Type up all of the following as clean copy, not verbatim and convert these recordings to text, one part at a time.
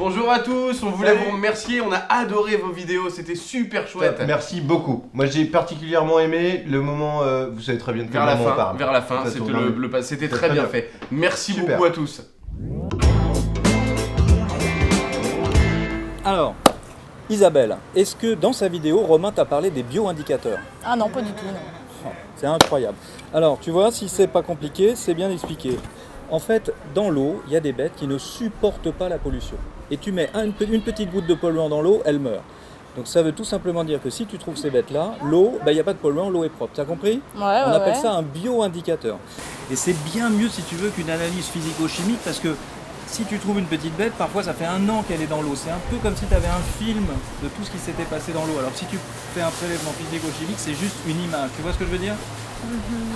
Bonjour à tous, on voulait vous remercier, on a adoré vos vidéos, c'était super chouette. Merci beaucoup. Moi j'ai particulièrement aimé le moment, vous savez très bien de quel Vers la moment on fin, parle. vers la fin, c'était très bien fait. Merci Super. beaucoup à tous. Alors, Isabelle, est-ce que dans sa vidéo, Romain t'a parlé des bio-indicateurs? Ah non, pas du tout, non. Oh, c'est incroyable. Alors, tu vois, si c'est pas compliqué, c'est bien expliqué. En fait, dans l'eau, il y a des bêtes qui ne supportent pas la pollution. Et tu mets une petite goutte de polluant dans l'eau, elle meurt. Donc ça veut tout simplement dire que si tu trouves ces bêtes-là, l'eau, il n'y a pas de polluant, l'eau est propre. T'as compris? Ouais, On appelle ça un bio-indicateur. Et c'est bien mieux, si tu veux, qu'une analyse physico-chimique, parce que si tu trouves une petite bête, parfois ça fait 1 an qu'elle est dans l'eau. C'est un peu comme si tu avais un film de tout ce qui s'était passé dans l'eau. Alors si tu fais un prélèvement physico-chimique, c'est juste une image. Tu vois ce que je veux dire?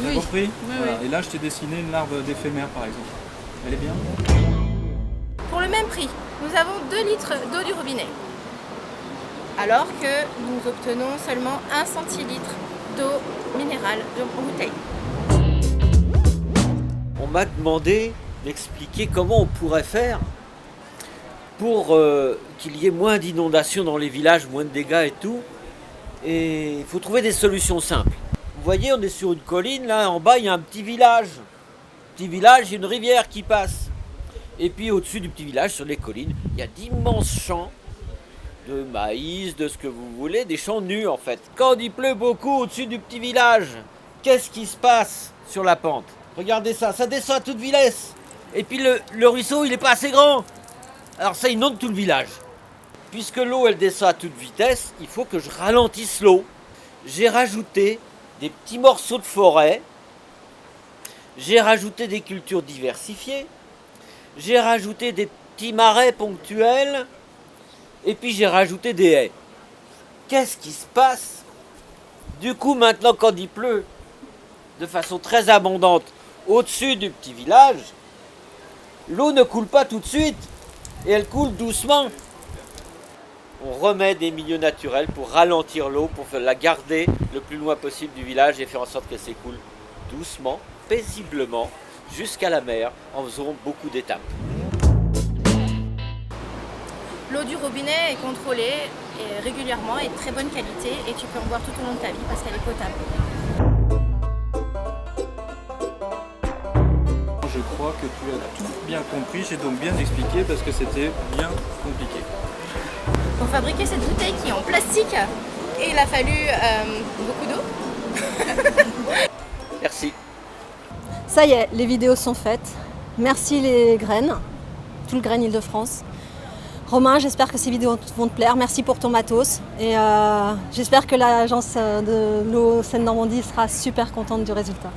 T'as compris? Voilà. Et là, je t'ai dessiné une larve d'éphémère, par exemple. Elle est bien? Pour le même prix, nous avons 2 litres d'eau du robinet. Alors que nous obtenons seulement 1 centilitre d'eau minérale en bouteille. On m'a demandé d'expliquer comment on pourrait faire pour qu'il y ait moins d'inondations dans les villages, moins de dégâts et tout. Et il faut trouver des solutions simples. Vous voyez, on est sur une colline, là en bas il y a un petit village. Petit village, il y a une rivière qui passe. Et puis au-dessus du petit village, sur les collines, il y a d'immenses champs de maïs, de ce que vous voulez, des champs nus en fait. Quand il pleut beaucoup au-dessus du petit village, qu'est-ce qui se passe sur la pente? Regardez ça, ça descend à toute vitesse. Et puis le ruisseau, il n'est pas assez grand. Alors ça inonde tout le village. Puisque l'eau, elle descend à toute vitesse, il faut que je ralentisse l'eau. J'ai rajouté des petits morceaux de forêt. J'ai rajouté des cultures diversifiées. J'ai rajouté des petits marais ponctuels. Et puis j'ai rajouté des haies. Qu'est-ce qui se passe? Du coup, maintenant, quand il pleut, de façon très abondante, au-dessus du petit village, l'eau ne coule pas tout de suite. Et elle coule doucement. On remet des milieux naturels pour ralentir l'eau, pour la garder le plus loin possible du village et faire en sorte qu'elle s'écoule doucement, paisiblement, jusqu'à la mer, en faisant beaucoup d'étapes. L'eau du robinet est contrôlée et régulièrement et de très bonne qualité et tu peux en boire tout au long de ta vie parce qu'elle est potable. Je crois que tu as tout bien compris, j'ai donc bien expliqué parce que c'était bien compliqué. Pour fabriquer cette bouteille qui est en plastique, et il a fallu beaucoup d'eau. Merci. Ça y est, les vidéos sont faites. Merci les graines, tout le grain Île-de-France. Romain, j'espère que ces vidéos vont te plaire. Merci pour ton matos. Et j'espère que l'agence de l'eau Seine-Normandie sera super contente du résultat.